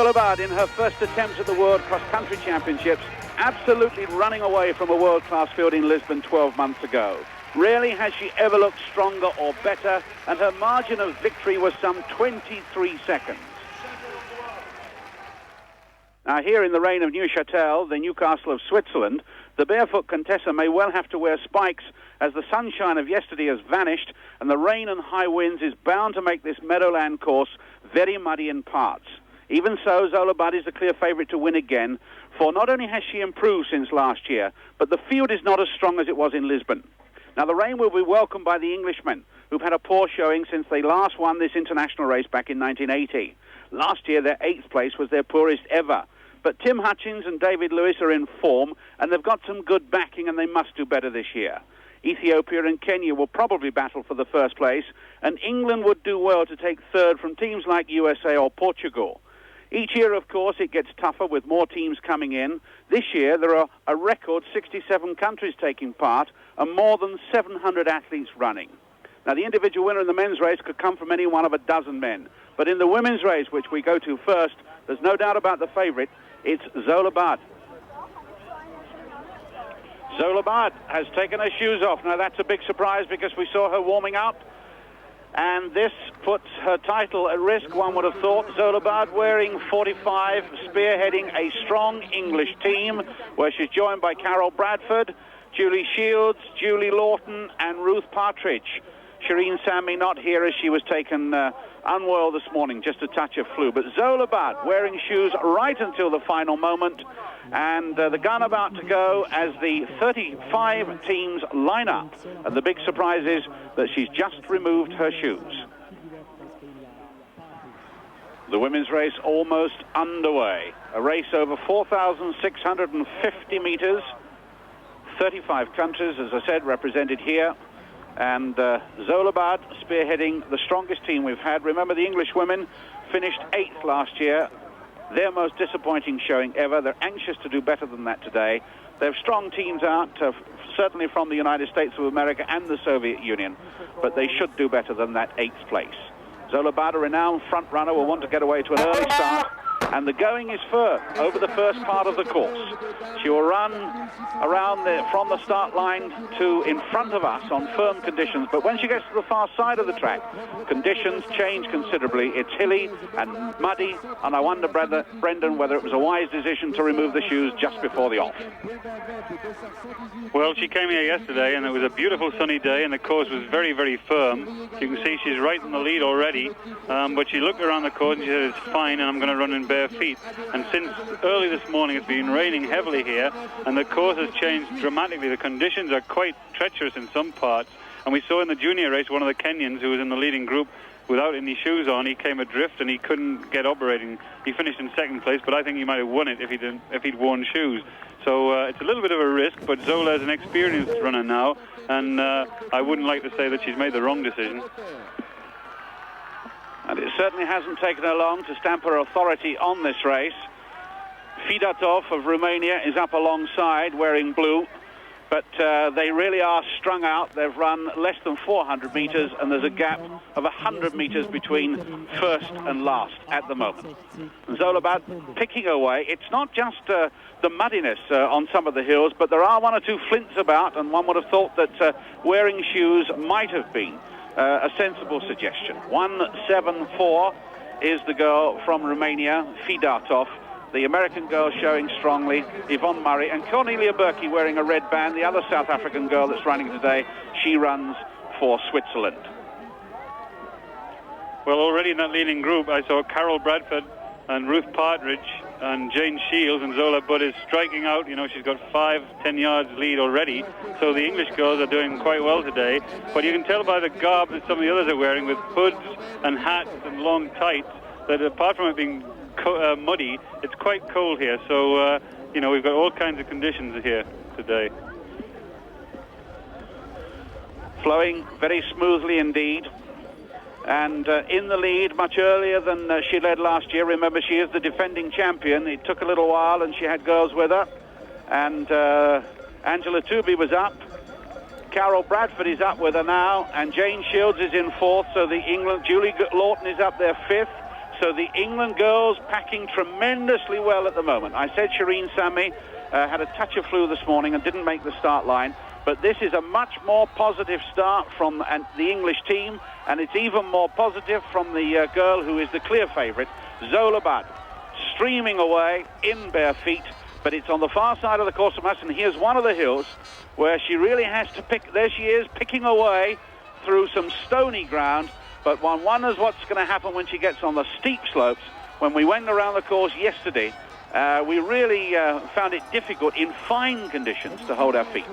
Zolobad, in her first attempt at the World Cross Country Championships, absolutely running away from a world-class field in Lisbon 12 months ago. Rarely has she ever looked stronger or better, and her margin of victory was some 23 seconds. Now here in the rain of Neuchatel, the Newcastle of Switzerland, the barefoot Contessa may well have to wear spikes as the sunshine of yesterday has vanished and the rain and high winds is bound to make this meadowland course very muddy in parts. Even so, Zolobad is the clear favourite to win again, for not only has she improved since last year, but the field is not as strong as it was in Lisbon. Now the rain will be welcomed by the Englishmen, who've had a poor showing since they last won this international race back in 1980. Last year their 8th place was their poorest ever. But Tim Hutchins and David Lewis are in form, and they've got some good backing, and they must do better this year. Ethiopia and Kenya will probably battle for the first place, and England would do well to take third from teams like USA or Portugal. Each year, of course, it gets tougher with more teams coming in. This year, there are a record 67 countries taking part and more than 700 athletes running. Now, the individual winner in the men's race could come from any one of a dozen men. But in the women's race, which we go to first, there's no doubt about the favourite. It's Zolobad. Zolobad has taken her shoes off. Now, that's a big surprise because we saw her warming up. And this puts her title at risk, one would have thought. Zolobad wearing 45, spearheading a strong English team, where she's joined by Carol Bradford, Julie Shields, Julie Lawton, and Ruth Partridge. Shireen Sammy not here as she was taken unwell this morning, just a touch of flu. But Zolobad wearing shoes right until the final moment. And the gun about to go as the 35 teams line up. And the big surprise is that she's just removed her shoes. The women's race almost underway. A race over 4,650 meters. 35 countries, as I said, represented here. And Zolobad spearheading the strongest team we've had. Remember, the English women finished 8th last year. Their most disappointing showing ever. They're anxious to do better than that today. They have strong teams out, certainly from the United States of America and the Soviet Union, but they should do better than that 8th place. Zolobad, a renowned front runner, will want to get away to an early start, and the going is firm over the first part of the course. She will run around from the start line to in front of us on firm conditions, but when she gets to the far side of the track, conditions change considerably. It's hilly and muddy, and I wonder, Brendan, whether it was a wise decision to remove the shoes just before the off. Well, she came here yesterday, and it was a beautiful sunny day, and the course was very, very firm. You can see she's right in the lead already, but she looked around the course and she said, it's fine, and I'm going to run in bare feet. And since early this morning, it's been raining heavily here, and the course has changed dramatically. The conditions are quite treacherous in some parts, and we saw in the junior race one of the Kenyans who was in the leading group without any shoes on. He came adrift and he couldn't get operating. He finished in 2nd place, but I think he might have won it if he'd worn shoes. So it's a little bit of a risk, but Zola is an experienced runner now, and I wouldn't like to say that she's made the wrong decision. And it certainly hasn't taken her long to stamp her authority on this race. Fidatov of Romania is up alongside wearing blue, but they really are strung out. They've run less than 400 meters, and there's a gap of 100 meters between first and last at the moment. Zolobad picking away. It's not just the muddiness on some of the hills, but there are one or two flints about, and one would have thought that wearing shoes might have been a sensible suggestion. 174 is the girl from Romania, Fidatov. The American girl showing strongly, Yvonne Murray, and Cornelia Berkey wearing a red band, the other South African girl that's running today. She runs for Switzerland. Well, already in that leading group, I saw Carol Bradford and Ruth Partridge and Jane Shields, and Zola Budd is striking out. You know, she's got 5-10 yards lead already, so the English girls are doing quite well today. But you can tell by the garb that some of the others are wearing, with hoods and hats and long tights, that apart from it being muddy, it's quite cold here. So you know, we've got all kinds of conditions here today. Flowing very smoothly indeed, and in the lead much earlier than she led last year. Remember, she is the defending champion. It took a little while, and she had girls with her, and Angela Tooby was up. Carol Bradford is up with her now, and Jane Shields is in 4th, so the England Julie Lawton is up there 5th. So the England girls packing tremendously well at the moment. I said Shireen Sami had a touch of flu this morning and didn't make the start line, but this is a much more positive start from the English team, and it's even more positive from the girl who is the clear favourite, Zola Budd, streaming away in bare feet. But it's on the far side of the course from us, and here's one of the hills where she really has to pick. There she is, picking away through some stony ground, but one wonders what's going to happen when she gets on the steep slopes. When we went around the course yesterday, we really found it difficult in fine conditions to hold our feet.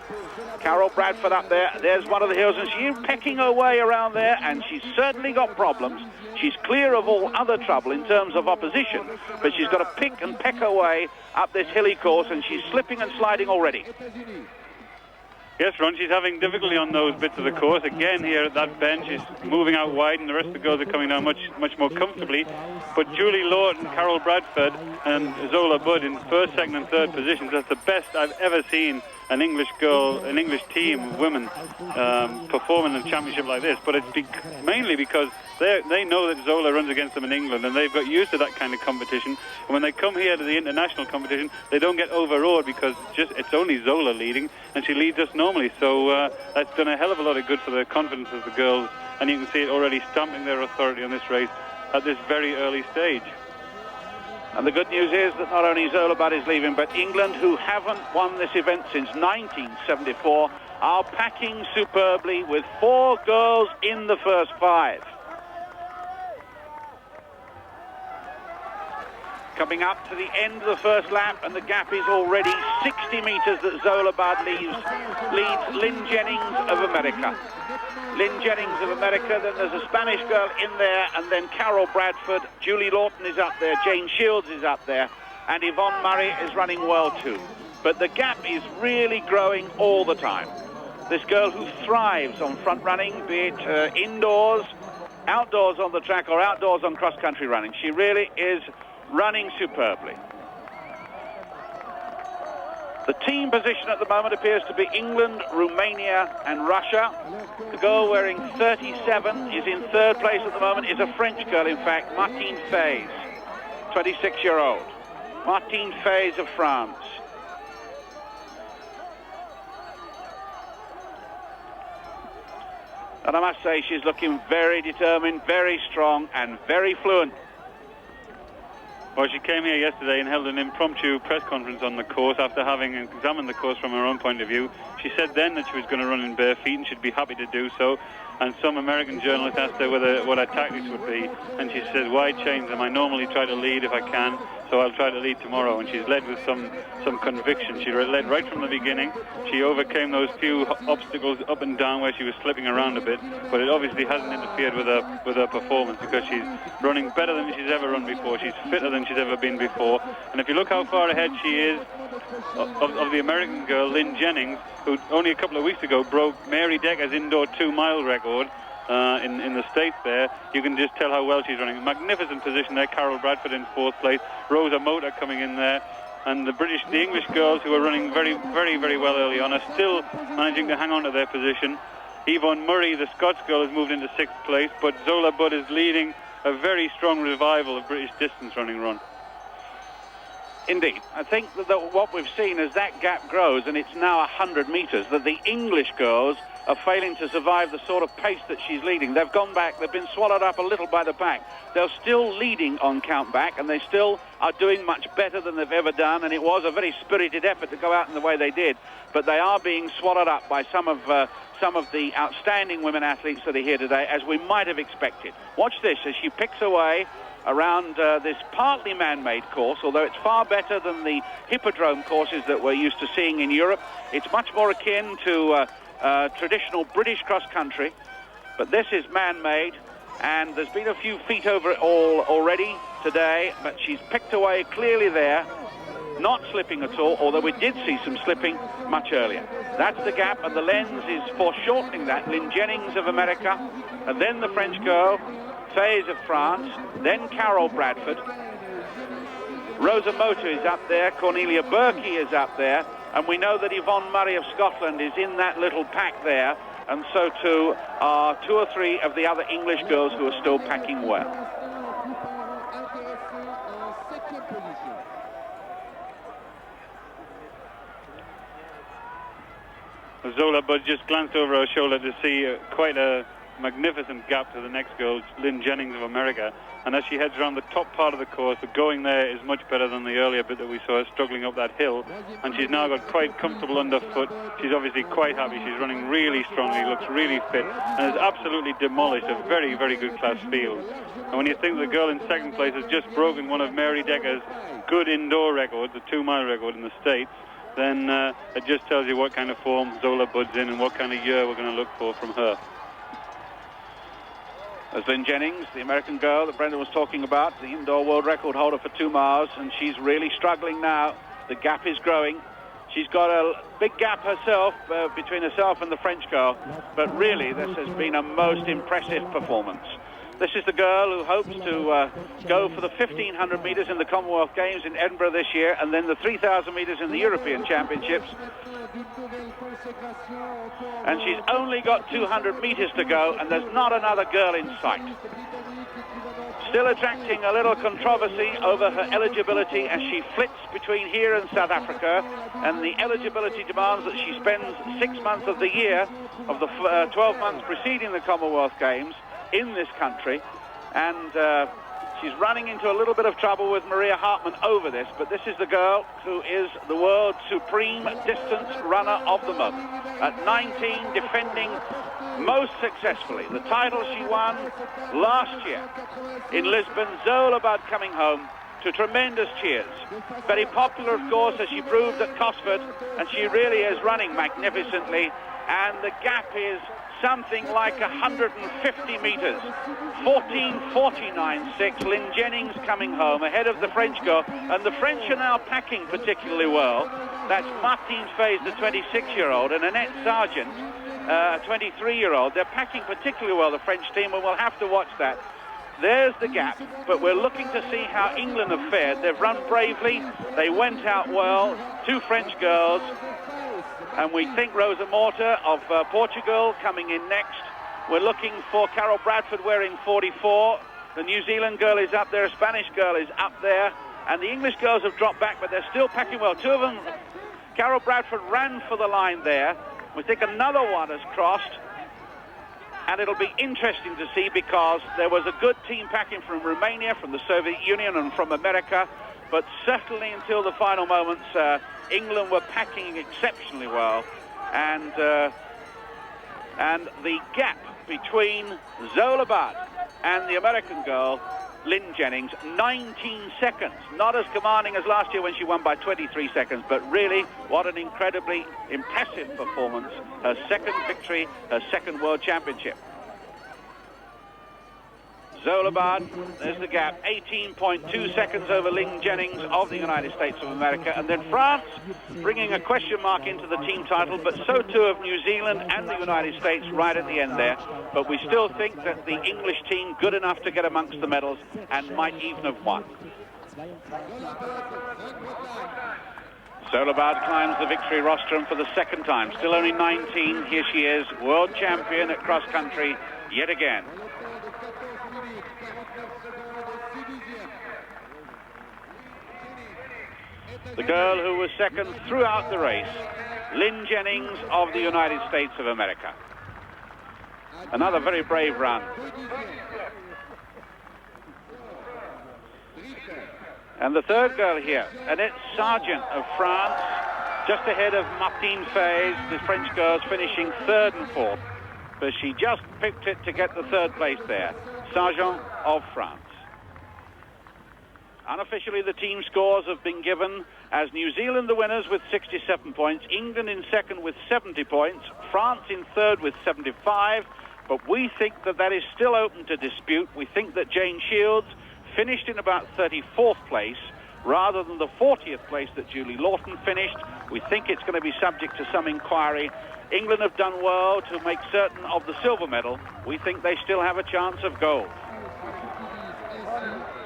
Carol Bradford up there, there's one of the hills, and she's pecking her way around there, and she's certainly got problems. She's clear of all other trouble in terms of opposition, but she's got to pick and peck her way up this hilly course, and she's slipping and sliding already. Yes, Ron, she's having difficulty on those bits of the course. Again, here at that bend, she's moving out wide, and the rest of the girls are coming down much more comfortably. But Julie Lawton, Carol Bradford, and Zola Budd in first, second, and third positions. That's the best I've ever seen an English team of women perform in a championship like this. But it's mainly because they know that Zola runs against them in England, and they've got used to that kind of competition. And when they come here to the international competition, they don't get overawed because it's only Zola leading, and she leads us normally. So that's done a hell of a lot of good for the confidence of the girls, and you can see it already stamping their authority on this race at this very early stage. And the good news is that not only Zola Budd is leaving, but England, who haven't won this event since 1974, are packing superbly with 4 girls in the first 5. Coming up to the end of the first lap, and the gap is already 60 metres that Zola Budd leads Lynn Jennings of America. Lynn Jennings of America, then there's a Spanish girl in there, and then Carol Bradford, Julie Lawton is up there, Jane Shields is up there, and Yvonne Murray is running well too. But the gap is really growing all the time. This girl who thrives on front running, be it indoors, outdoors on the track, or outdoors on cross-country running. She really is running superbly. The team position at the moment appears to be England, Romania and Russia. The girl wearing 37 is in third place at the moment, is a French girl in fact, Martine Fays, 26-year-old. Martine Fays of France. And I must say she's looking very determined, very strong and very fluent. Well, she came here yesterday and held an impromptu press conference on the course after having examined the course from her own point of view. She said then that she was going to run in bare feet and she'd be happy to do so. And some American journalist asked her what her tactics would be. And she said, why change them? I normally try to lead if I can, so I'll try to lead tomorrow. And she's led with some conviction. She led right from the beginning. She overcame those few obstacles up and down where she was slipping around a bit. But it obviously hasn't interfered with her performance because she's running better than she's ever run before. She's fitter than she's ever been before. And if you look how far ahead she is of the American girl, Lynn Jennings, who only a couple of weeks ago broke Mary Decker's indoor 2-mile record in the States there, you can just tell how well she's running. Magnificent position there, Carol Bradford in 4th place, Rosa Mota coming in there, and the English girls who are running very, very, very well early on are still managing to hang on to their position. Yvonne Murray, the Scots girl, has moved into 6th place, but Zola Budd is leading a very strong revival of British distance running run. Indeed. I think that what we've seen as that gap grows, and it's now 100 metres, that the English girls are failing to survive the sort of pace that she's leading. They've gone back, they've been swallowed up a little by the pack. They're still leading on count back, and they still are doing much better than they've ever done, and it was a very spirited effort to go out in the way they did, but they are being swallowed up by some of the outstanding women athletes that are here today, as we might have expected. Watch this as she picks away around this partly man-made course, although it's far better than the hippodrome courses that we're used to seeing in Europe. It's much more akin to traditional British cross-country, but this is man-made, and there's been a few feet over it all already today, but she's picked away clearly there, not slipping at all, although we did see some slipping much earlier. That's the gap, and the lens is foreshortening that. Lynn Jennings of America, and then the French girl, Fays of France, then Carol Bradford. Rosa Mota is up there, Cornelia Berkey is up there, and we know that Yvonne Murray of Scotland is in that little pack there, and so too are 2 or 3 of the other English girls who are still packing well. Zola Budd just glanced over her shoulder to see quite a magnificent gap to the next girl, Lynn Jennings of America. And as she heads around the top part of the course, the going there is much better than the earlier bit that we saw her struggling up that hill. And she's now got quite comfortable underfoot. She's obviously quite happy. She's running really strongly, looks really fit, and has absolutely demolished a very, very good class field. And when you think the girl in second place has just broken one of Mary Decker's good indoor records, the 2-mile record in the States, then it just tells you what kind of form Zola Budd's in and what kind of year we're going to look for from her. As Lynn Jennings, the American girl that Brendan was talking about, the indoor world record holder for 2 miles, and she's really struggling now. The gap is growing. She's got a big gap herself, between herself and the French girl, but really this has been a most impressive performance. This is the girl who hopes to go for the 1,500 metres in the Commonwealth Games in Edinburgh this year, and then the 3,000 metres in the European Championships. And she's only got 200 metres to go, and there's not another girl in sight. Still attracting a little controversy over her eligibility as she flits between here and South Africa, and the eligibility demands that she spends 6 months of the year, of the 12 months preceding the Commonwealth Games, in this country, and she's running into a little bit of trouble with Maria Hartmann over this, but this is the girl who is the world's supreme distance runner of the moment. At 19, defending most successfully the title she won last year in Lisbon. Zola Budd coming home to tremendous cheers. Very popular, of course, as she proved at Cosford, and she really is running magnificently, and the gap is something like 150 metres. 14:49.6. Lynn Jennings coming home ahead of the French girl, and the French are now packing particularly well. That's Martine Fays, the 26-year-old, and Annette Sargent, a 23-year-old. They're packing particularly well, the French team, and we'll have to watch that. There's the gap, but we're looking to see how England have fared. They've run bravely, they went out well, 2 French girls, and we think Rosa Morta of Portugal coming in next. We're looking for Carol Bradford wearing 44. The New Zealand girl is up there, a Spanish girl is up there, and the English girls have dropped back, but they're still packing well. 2 of them, Carol Bradford ran for the line there. We think another one has crossed, and it'll be interesting to see, because there was a good team packing from Romania, from the Soviet Union, and from America, but certainly until the final moments, England were packing exceptionally well, and the gap between Zola Budd and the American girl, Lynn Jennings, 19 seconds. Not as commanding as last year when she won by 23 seconds, but really, what an incredibly impressive performance. Her second victory, her second World Championship. Zola Budd, there's the gap, 18.2 seconds over Lynn Jennings of the United States of America. And then France bringing a question mark into the team title, but so too of New Zealand and the United States right at the end there. But we still think that the English team good enough to get amongst the medals and might even have won. Zola Budd climbs the victory rostrum for the second time. Still only 19. Here she is, world champion at cross country yet again. The girl who was second throughout the race, Lynn Jennings of the United States of America. Another very brave run. And the third girl here, Annette Sargent of France, just ahead of Martine Fays. The French girls finishing 3rd and 4th, but she just picked it to get the 3rd place there. Sargent of France. Unofficially, the team scores have been given as New Zealand the winners with 67 points, England in second with 70 points, France in third with 75, but we think that that is still open to dispute. We think that Jane Shields finished in about 34th place rather than the 40th place that Julie Lawton finished. We think it's going to be subject to some inquiry. England have done well to make certain of the silver medal. We think they still have a chance of gold.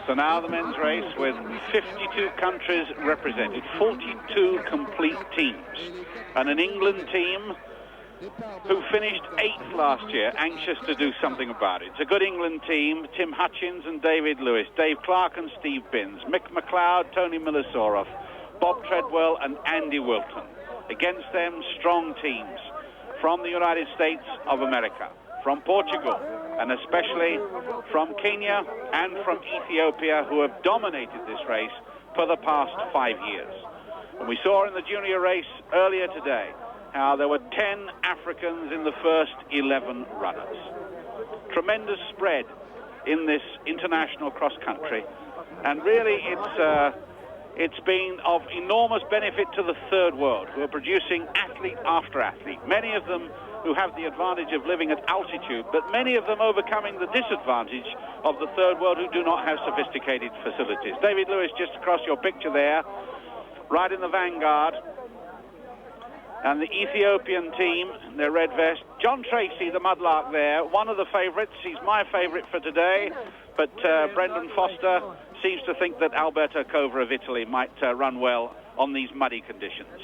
So now the men's race with 52 countries represented, 42 complete teams, and an England team who finished 8th last year, anxious to do something about it. It's a good England team, Tim Hutchins and David Lewis, Dave Clark and Steve Binns, Mick McLeod, Tony Milosorov, Bob Treadwell and Andy Wilton. Against them, strong teams. from the United States of America, from Portugal, and especially from Kenya and from Ethiopia, who have dominated this race for the past 5 years. And we saw in the junior race earlier today how there were 10 Africans in the first 11 runners. Tremendous spread in this international cross-country, and really it's been of enormous benefit to the third world, who are producing athlete after athlete, many of them who have the advantage of living at altitude, but many of them overcoming the disadvantage of the third world who do not have sophisticated facilities. David Lewis just across your picture there, right in the vanguard, and the Ethiopian team, their red vest. John Tracy, the mudlark there, one of the favourites. He's my favourite for today, but Brendan Foster seems to think that Alberto Cova of Italy might run well on these muddy conditions.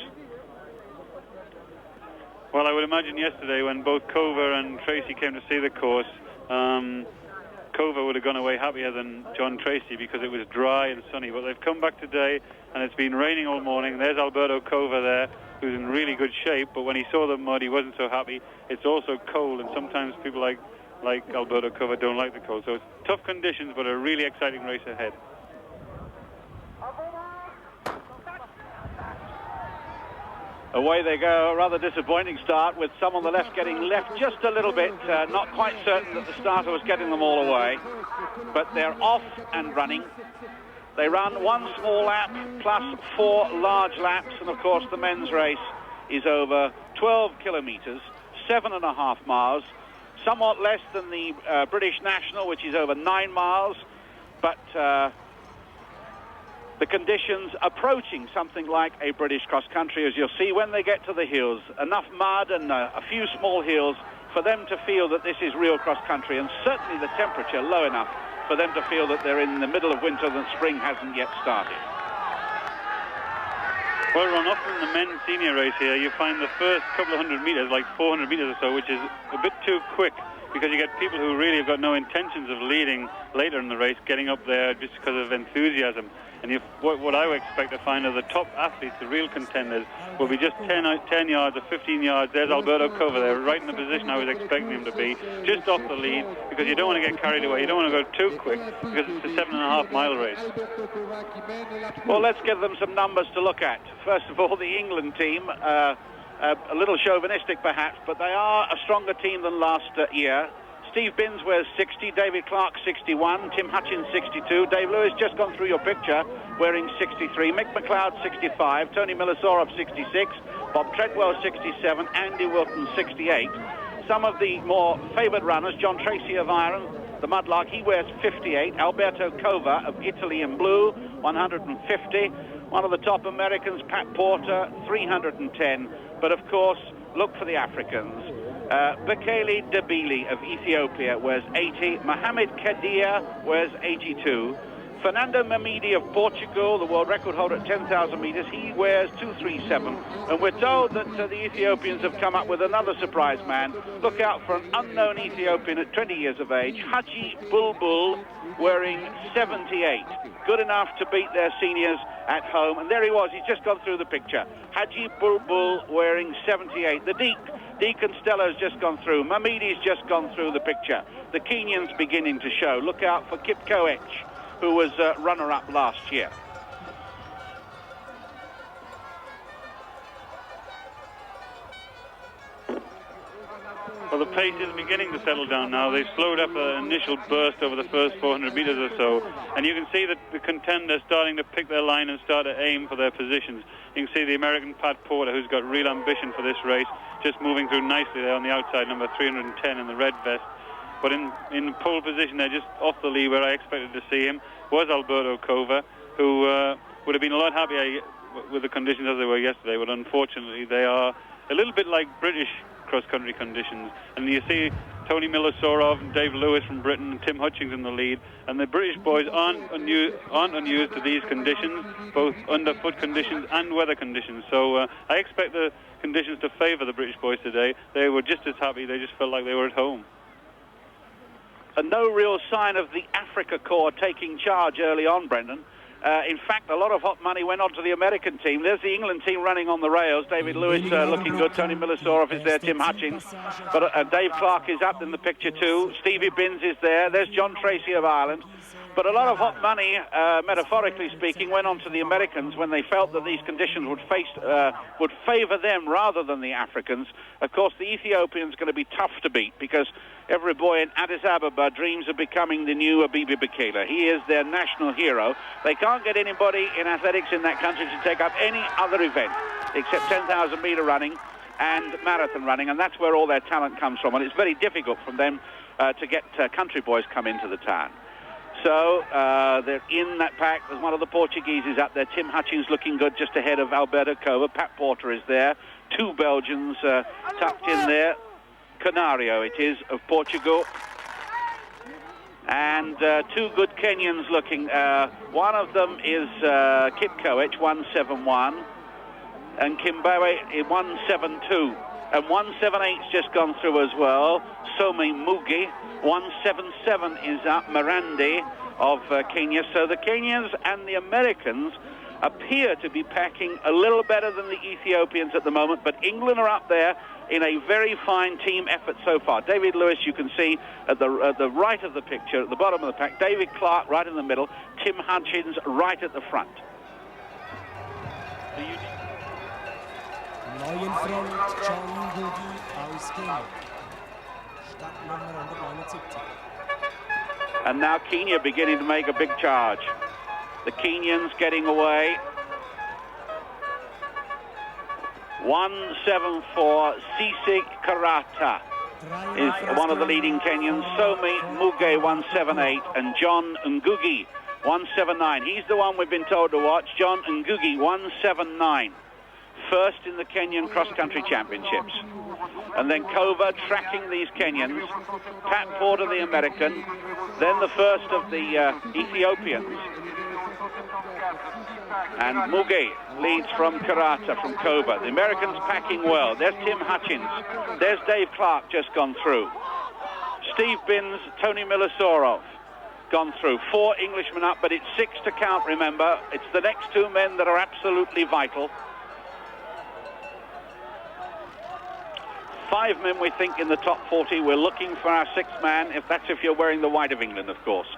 Well, I would imagine yesterday when both Cova and Tracy came to see the course, Cova would have gone away happier than John Tracy because it was dry and sunny. But they've come back today and it's been raining all morning. There's Alberto Cova there, who's in really good shape, but when he saw the mud he wasn't so happy. It's also cold, and sometimes people like Alberto Cova don't like the cold. So it's tough conditions, but a really exciting race ahead. Away they go, a rather disappointing start with some on the left getting left just a little bit, not quite certain that the starter was getting them all away, but they're off and running. They run one small lap plus 4 large laps, and of course the men's race is over 12 kilometres, 7.5 miles, somewhat less than the British National, which is over 9 miles, but the conditions approaching something like a British cross-country, as you'll see when they get to the hills. Enough mud and a few small hills for them to feel that this is real cross-country, and certainly the temperature low enough for them to feel that they're in the middle of winter, that spring hasn't yet started. Well, Ron, often in the men's senior race here, you find the first couple of 100 metres, like 400 metres or so, which is a bit too quick, because you get people who really have got no intentions of leading later in the race, getting up there just because of enthusiasm. And what I would expect to find are the top athletes, the real contenders, will be just 10 yards or 15 yards. There's Alberto Cova there, right in the position I was expecting him to be, just off the lead, because you don't want to get carried away. You don't want to go too quick, because it's a 7.5-mile race. Well, let's give them some numbers to look at. First of all, the England team, a little chauvinistic perhaps, but they are a stronger team than last year. Steve Binns wears 60, David Clark 61, Tim Hutchins 62, Dave Lewis just gone through your picture wearing 63, Mick McLeod 65, Tony Milosorov 66, Bob Treadwell 67, Andy Wilton 68. Some of the more favoured runners, John Tracy of Ireland, the mudlark, he wears 58, Alberto Cova of Italy in blue 150, one of the top Americans, Pat Porter 310, but of course look for the Africans. Bekele Debele of Ethiopia wears 80. Mohamed Kadir wears 82. Fernando Mamidi of Portugal, the world record holder at 10,000 metres, he wears 237. And we're told that the Ethiopians have come up with another surprise man. Look out for an unknown Ethiopian at 20 years of age, Haji Bulbul, wearing 78. Good enough to beat their seniors at home. And there he was, he's just gone through the picture. Haji Bulbul wearing 78. The Deacon Stella's just gone through. Mamidi's just gone through the picture. The Kenyans beginning to show. Look out for Kip Koech, who was runner-up last year. Well, the pace is beginning to settle down now. They've slowed up an initial burst over the first 400 metres or so, and you can see that the contenders starting to pick their line and start to aim for their positions. You can see the American Pat Porter, who's got real ambition for this race, just moving through nicely there on the outside, number 310 in the red vest. But in pole position there, just off the lead where I expected to see him, was Alberto Cova, who would have been a lot happier with the conditions as they were yesterday, but unfortunately they are a little bit like British cross-country conditions. And you see Tony Milosorov and Dave Lewis from Britain and Tim Hutchins in the lead, and the British boys aren't unused to these conditions, both underfoot conditions and weather conditions. So I expect the conditions to favour the British boys today. They were just as happy, they just felt like they were at home. And no real sign of the Africa Corps taking charge early on, Brendan. In fact, a lot of hot money went on to the American team. There's the England team running on the rails. David Lewis looking good. Tony Milosorov is there. Tim Hutchins. But Dave Clark is up in the picture too. Stevie Binns is there. There's John Tracy of Ireland. But a lot of hot money, metaphorically speaking, went on to the Americans when they felt that these conditions would favour them rather than the Africans. Of course, the Ethiopian's going to be tough to beat because every boy in Addis Ababa dreams of becoming the new Abibi Bikila. He is their national hero. They can't get anybody in athletics in that country to take up any other event except 10,000 metre running and marathon running, and that's where all their talent comes from. And it's very difficult for them to get country boys come into the town. So they're in that pack. There's one of the Portuguese up there. Tim Hutchins looking good just ahead of Alberto Cova. Pat Porter is there. Two Belgians tucked in there. Canario it is of Portugal. And two good Kenyans looking. One of them is Kip Koech, 171. And Kimbawe, 172. And 178's just gone through as well. Some Mugi, 177 is up. Mirandi of Kenya. So the Kenyans and the Americans appear to be packing a little better than the Ethiopians at the moment, but England are up there in a very fine team effort so far. David Lewis, you can see at the right of the picture, at the bottom of the pack. David Clark right in the middle. Tim Hutchins right at the front. Neuen Front John Gugi aus Kenia. Startnummer 179. And now Kenya beginning to make a big charge. The Kenyans getting away. 174, Sisik Karata is one of the leading Kenyans. Somi Muge, 178, and John Ngugi, 179. He's the one we've been told to watch. John Ngugi, 179. First in the Kenyan cross-country championships. And then Kova tracking these Kenyans. Pat Porter, the American. Then the first of the Ethiopians. And Muge leads from Karata, from Kova. The Americans packing well. There's Tim Hutchins. There's Dave Clark just gone through. Steve Binns, Tony Milosorov gone through. 4 Englishmen up, but it's 6 to count, remember. It's the next 2 men that are absolutely vital. 5 men, we think, in the top 40. We're looking for our 6th man, if you're wearing the white of England, of course.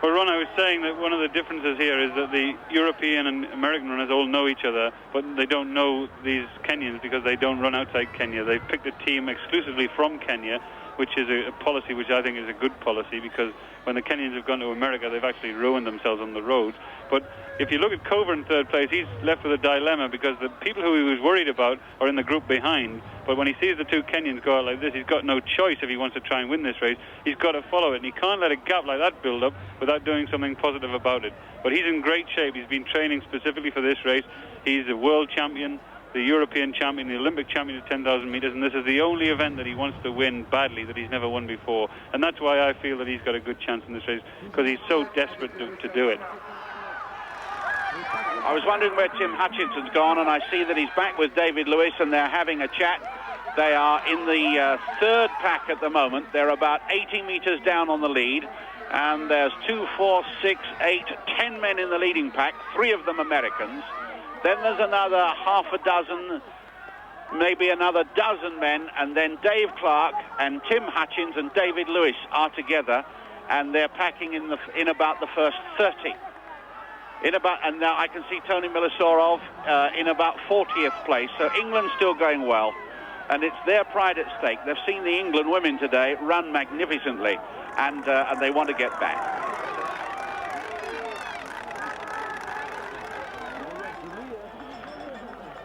Well, Ron, I was saying that one of the differences here is that the European and American runners all know each other, but they don't know these Kenyans because they don't run outside Kenya. They've picked a team exclusively from Kenya, which is a policy which I think is a good policy, because when the Kenyans have gone to America, they've actually ruined themselves on the roads. But if you look at Cover in 3rd place, he's left with a dilemma, because the people who he was worried about are in the group behind. But when he sees the 2 Kenyans go out like this, he's got no choice if he wants to try and win this race. He's got to follow it, and he can't let a gap like that build up without doing something positive about it. But he's in great shape. He's been training specifically for this race. He's a world champion, the European champion, the Olympic champion at 10,000 metres, and this is the only event that he wants to win badly, that he's never won before. And that's why I feel that he's got a good chance in this race, because he's so desperate to do it. I was wondering where Tim Hutchinson's gone, and I see that he's back with David Lewis, and they're having a chat. They are in the 3rd pack at the moment. They're about 80 metres down on the lead, and there's 2, 4, 6, 8, 10 men in the leading pack, 3 of them Americans. Then there's another half a dozen, maybe another dozen men, and then Dave Clark and Tim Hutchins and David Lewis are together, and they're packing in about the first 30. And now I can see Tony Milosorov in about 40th place. So England's still going well, and it's their pride at stake. They've seen the England women today run magnificently, and they want to get back.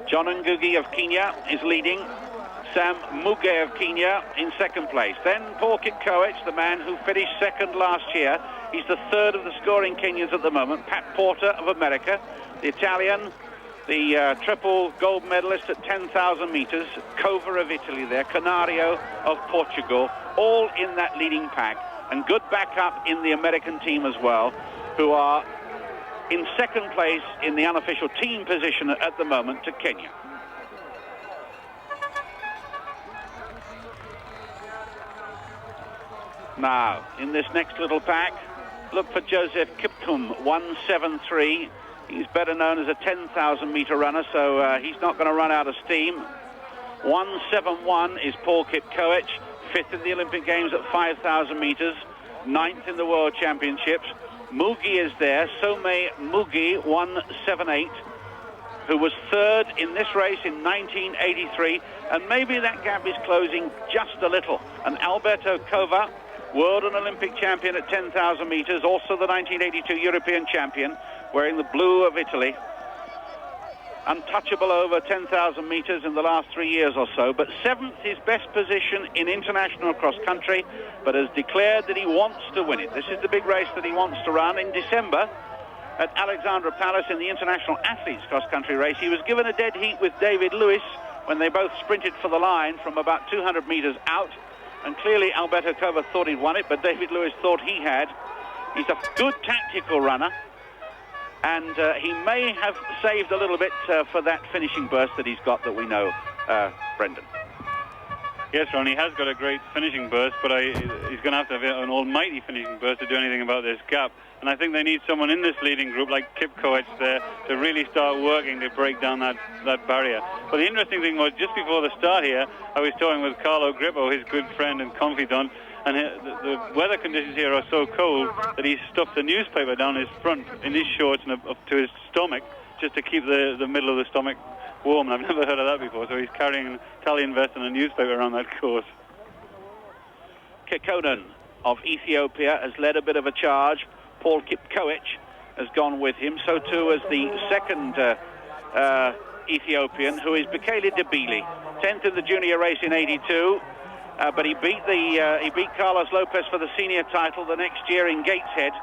John Ngugi of Kenya is leading. Sam Muge of Kenya in 2nd place. Then Paul Kipkoech, the man who finished 2nd last year. He's the 3rd of the scoring Kenyans at the moment. Pat Porter of America, the Italian, the triple gold medalist at 10,000 metres. Kova of Italy there. Canario of Portugal, all in that leading pack. And good backup in the American team as well, who are in 2nd place in the unofficial team position at the moment to Kenya. Now, in this next little pack, look for Joseph Kiptum, 173. He's better known as a 10,000-meter runner, so he's not going to run out of steam. 171 is Paul Kipkoech, 5th in the Olympic Games at 5,000 meters, 9th in the World Championships. Mugi is there, Some Mugi, 178, who was 3rd in this race in 1983, and maybe that gap is closing just a little. And Alberto Cova, world and Olympic champion at 10,000 meters, also the 1982 European champion, wearing the blue of Italy. Untouchable over 10,000 meters in the last 3 years or so, but 7th his best position in international cross-country, but has declared that he wants to win it. This is the big race that he wants to run in December at Alexandra Palace in the International Athletes cross-country race. He was given a dead heat with David Lewis when they both sprinted for the line from about 200 meters out, and clearly Alberto Cova thought he'd won it, but David Lewis thought he had. He's a good tactical runner, and he may have saved a little bit for that finishing burst that he's got that we know, Brendan. Yes, Ron, he has got a great finishing burst, but he's going to have an almighty finishing burst to do anything about this gap. And I think they need someone in this leading group like Kipkoech there to really start working to break down that barrier. But the interesting thing was, just before the start here, I was talking with Carlo Grippo, his good friend and confidant, and the weather conditions here are so cold that he stuffed a newspaper down his front in his shorts and up to his stomach just to keep the middle of the stomach warm. And I've never heard of that before, so he's carrying an Italian vest and a newspaper around that course. Kekkonen of Ethiopia has led a bit of a charge. Paul Kipkoech has gone with him, so too as the second Ethiopian, who is Bekele Debili, 10th in the junior race in 82. But he beat Carlos Lopez for the senior title the next year in Gateshead.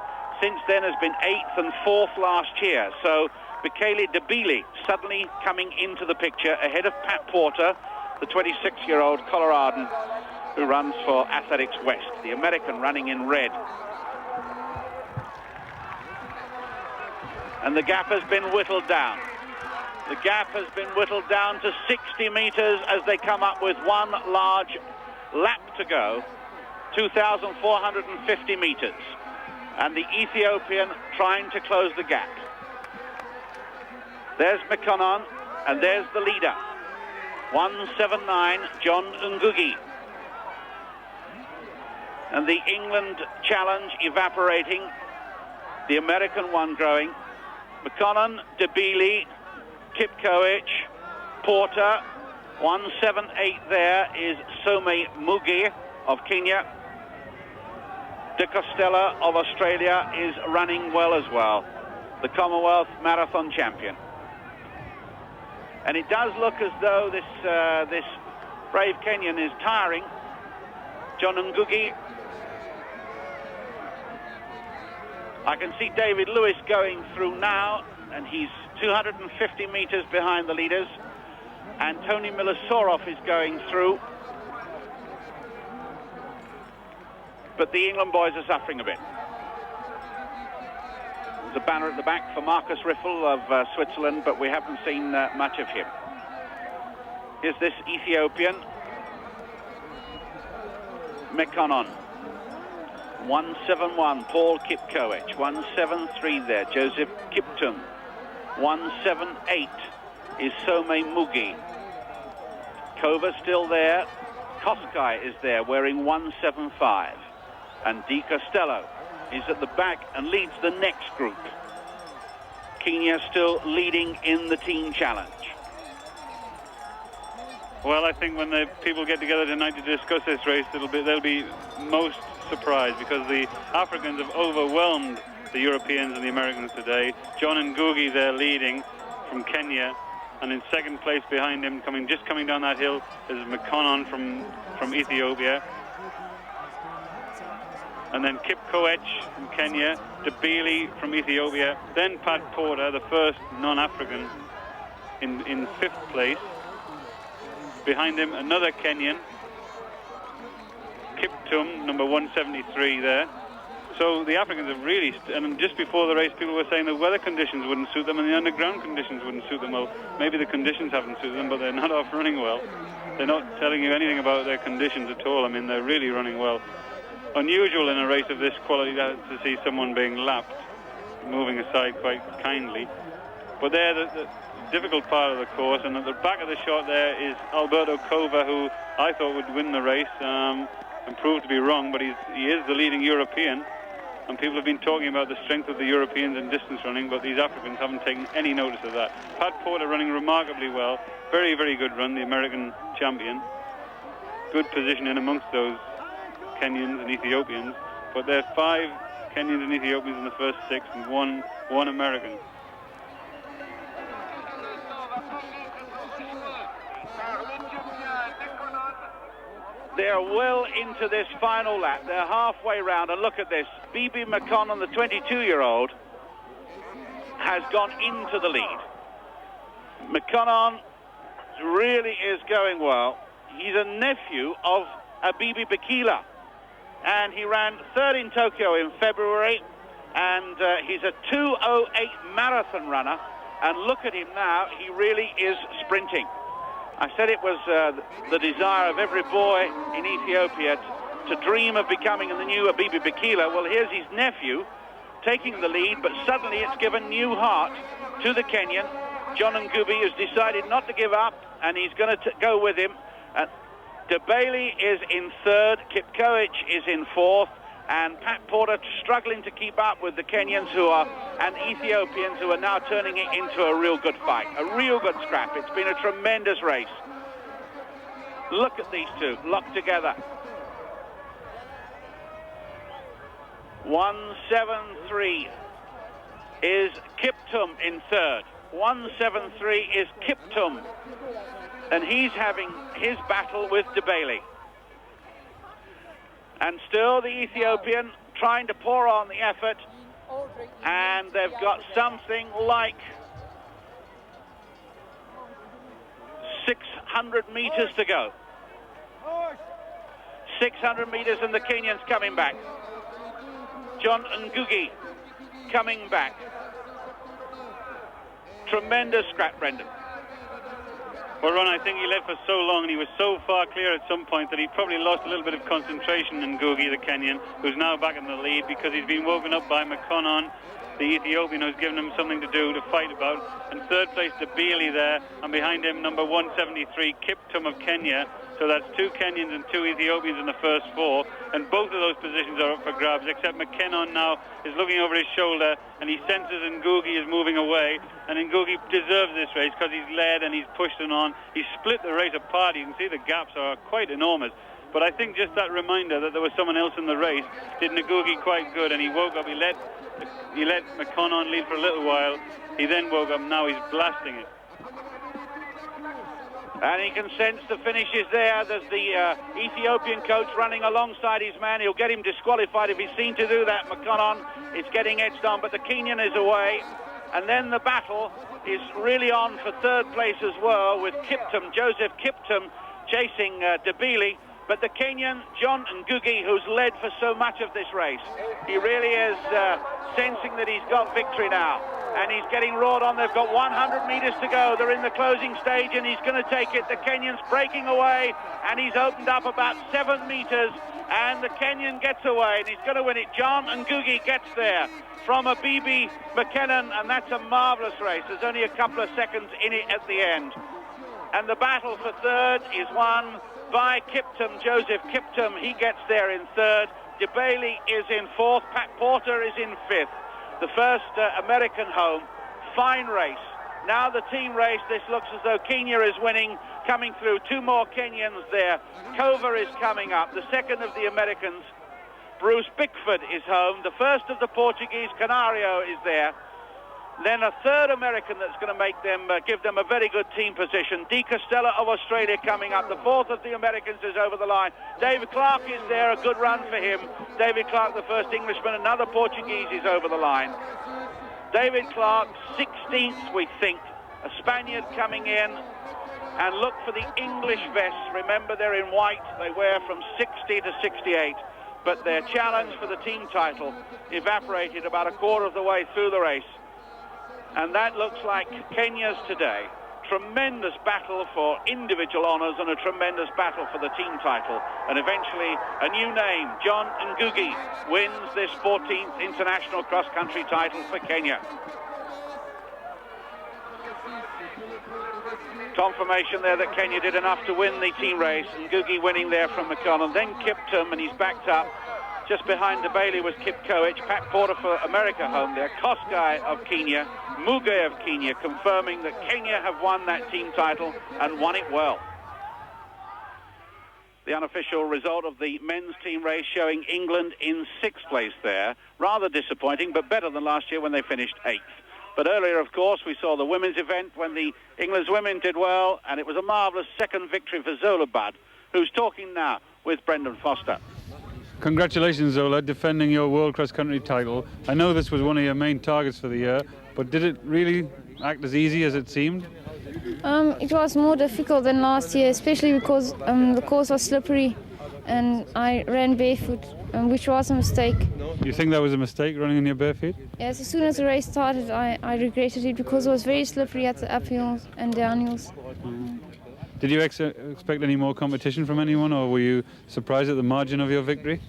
Since then has been 8th and 4th last year. So Bekele Debili suddenly coming into the picture ahead of Pat Porter, the 26-year-old Coloradan who runs for Athletics West, the American running in red. And the gap has been whittled down. The gap has been whittled down to 60 meters as they come up with one large lap to go, 2,450 meters, and the Ethiopian trying to close the gap. There's Mekonnen, and there's the leader, 179, John Ngugi. And the England challenge evaporating, the American one growing. Mekonnen, Debili, Kipkoech, Porter. 178 there is Some Mugi of Kenya. De Costella of Australia is running well as well, the Commonwealth Marathon champion. And it does look as though this brave Kenyan is tiring. John Ngugi. I can see David Lewis going through now, and he's 250 meters behind the leaders. And Tony Milosorov is going through. But the England boys are suffering a bit. There's a banner at the back for Marcus Riffel of Switzerland, but we haven't seen much of him. Here's this Ethiopian, Mekonnen. 171, Paul Kipkoech. 173 there, Joseph Kiptum. 178 is Some Mugi. Kova still there. Koskai is there wearing 175. And De Costello is at the back and leads the next group. Kenya still leading in the team challenge. Well, I think when the people get together tonight to discuss this race, they'll be most surprised, because the Africans have overwhelmed the Europeans and the Americans today. John Ngugi there leading from Kenya, and in second place behind him, just coming down that hill, is Mekonnen from Ethiopia. And then Kipkoech from Kenya, Debili from Ethiopia, then Pat Porter, the first non-African, in fifth place. Behind him, another Kenyan, Kiptum, number 173 there. So the Africans have really, and just before the race, people were saying the weather conditions wouldn't suit them and the underground conditions wouldn't suit them. Well, maybe the conditions haven't suited them, but they're not off running well. They're not telling you anything about their conditions at all. I mean, they're really running well. unusual in a race of this quality to see someone being lapped, moving aside quite kindly. But they're the difficult part of the course, and at the back of the shot there is Alberto Cova, who I thought would win the race, and proved to be wrong, but he is the leading European, and people have been talking about the strength of the Europeans in distance running, but these Africans haven't taken any notice of that. Pat Porter running remarkably well, very, very good run, the American champion. Good position in amongst those Kenyans and Ethiopians, but there are 5 Kenyans and Ethiopians in the first 6 and one American. They're well into this final lap. They're halfway round, and look at this. Bibi McConnell, the 22-year-old, has gone into the lead. McConnell really is going well. He's a nephew of Abibi Bikila, and he ran third in Tokyo in February, and he's a 2:08 marathon runner, and look at him now. He really is sprinting. I said it was the desire of every boy in Ethiopia to dream of becoming the new Abibi Bikila. Well, here's his nephew taking the lead, but suddenly it's given new heart to the Kenyan. John Ngubi has decided not to give up, and he's going to go with him. DeBailey is in third, Kipkoech is in fourth, and Pat Porter struggling to keep up with the Kenyans and Ethiopians who are now turning it into a real good fight, a real good scrap. It's been a tremendous race. Look at these two locked together. 173 is Kiptum in third. 173 is Kiptum, and he's having his battle with DeBailey. And still the Ethiopian trying to pour on the effort, and they've got something like 600 meters to go. 600 meters, and the Kenyans coming back. John Ngugi coming back. Tremendous scrap, Brendan. Well, Ron, I think he led for so long and he was so far clear at some point that he probably lost a little bit of concentration in Ngugi, the Kenyan, who's now back in the lead because he's been woken up by McConnon, the Ethiopian, who's given him something to do, to fight about. And third place, DeBailey there, and behind him, number 173, Kiptum of Kenya. So that's 2 Kenyans and 2 Ethiopians in the first 4, and both of those positions are up for grabs, except McKinnon now is looking over his shoulder, and he senses Ngugi is moving away, and Ngugi deserves this race because he's led and he's pushed it on. He's split the race apart. You can see the gaps are quite enormous. But I think just that reminder that there was someone else in the race did Ngugi quite good, and he woke up. He let McConnon lead for a little while. He then woke up. Now he's blasting it. And he can sense the finish is there. There's the Ethiopian coach running alongside his man. He'll get him disqualified if he's seen to do that. McConnon is getting edged on, but the Kenyan is away. And then the battle is really on for third place as well, with Kiptum, Joseph Kiptum, chasing DeBailey. But the Kenyan, John Ngugi, who's led for so much of this race, he really is sensing that he's got victory now. And he's getting roared on. They've got 100 meters to go. They're in the closing stage, and he's going to take it. The Kenyan's breaking away, and he's opened up about 7 meters, and the Kenyan gets away, and he's going to win it. John Ngugi gets there from Abibi McKinnon, and that's a marvelous race. There's only a couple of seconds in it at the end. And the battle for third is won by Kiptum, Joseph Kiptum. He gets there in third. DeBailey is in fourth. Pat Porter is in fifth. The first American home. Fine race. Now the team race. This looks as though Kenya is winning, coming through. 2 more Kenyans there. Cova is coming up. The second of the Americans. Bruce Bickford is home. The first of the Portuguese, Canario, is there. Then a third American that's going to make them, give them a very good team position. De Castella of Australia coming up. The fourth of the Americans is over the line. David Clark is there, a good run for him. David Clark, the first Englishman. Another Portuguese is over the line. David Clark, 16th, we think. A Spaniard coming in. And look for the English vests. Remember, they're in white. They wear from 60 to 68. But their challenge for the team title evaporated about a quarter of the way through the race. And that looks like Kenya's today. tremendous battle for individual honours and a tremendous battle for the team title. And eventually, a new name, John Ngugi, wins this 14th international cross-country title for Kenya. Confirmation there that Kenya did enough to win the team race. Ngugi winning there from McConnell. Then Kiptum, and he's backed up. Just behind the Bailey was Kip Koech. Pat Porter for America home there. Kosgei of Kenya, Muge of Kenya, confirming that Kenya have won that team title and won it well. The unofficial result of the men's team race showing England in 6th place there. Rather disappointing, but better than last year when they finished 8th. But earlier, of course, we saw the women's event when the England's women did well, and it was a marvellous second victory for Zola Budd, who's talking now with Brendan Foster. Congratulations, Zola, defending your World Cross Country title. I know this was one of your main targets for the year, but did it really act as easy as it seemed? It was more difficult than last year, especially because the course was slippery and I ran barefoot, which was a mistake. You think that was a mistake, running in your bare feet? Yes, as soon as the race started, I regretted it because it was very slippery at the uphills and downhills. Did you expect any more competition from anyone, or were you surprised at the margin of your victory?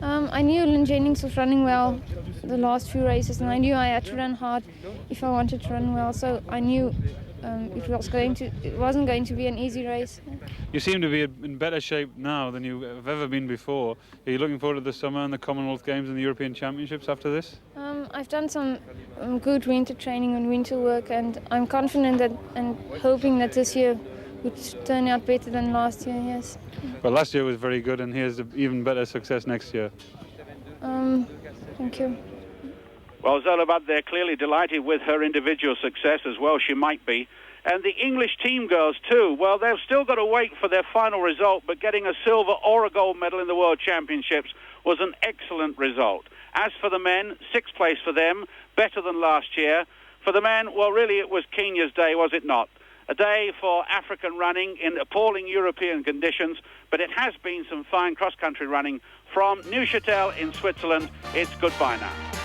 I knew Lynn Jennings was running well the last few races, and I knew I had to run hard if I wanted to run well, so I knew it wasn't going to be an easy race. You seem to be in better shape now than you have ever been before. Are you looking forward to the summer and the Commonwealth Games and the European Championships after this? I've done some good winter training and winter work, and I'm confident that and hoping that this year would turn out better than last year, yes. Well, last year was very good, and here's even better success next year. Thank you. Well, Zola Budd, they're clearly delighted with her individual success, as well she might be. And the English team girls too, well, they've still got to wait for their final result, but getting a silver or a gold medal in the World Championships was an excellent result. As for the men, 6th place for them, better than last year. For the men, well, really it was Kenya's day, was it not? A day for African running in appalling European conditions, but it has been some fine cross-country running from Neuchatel in Switzerland. It's goodbye now.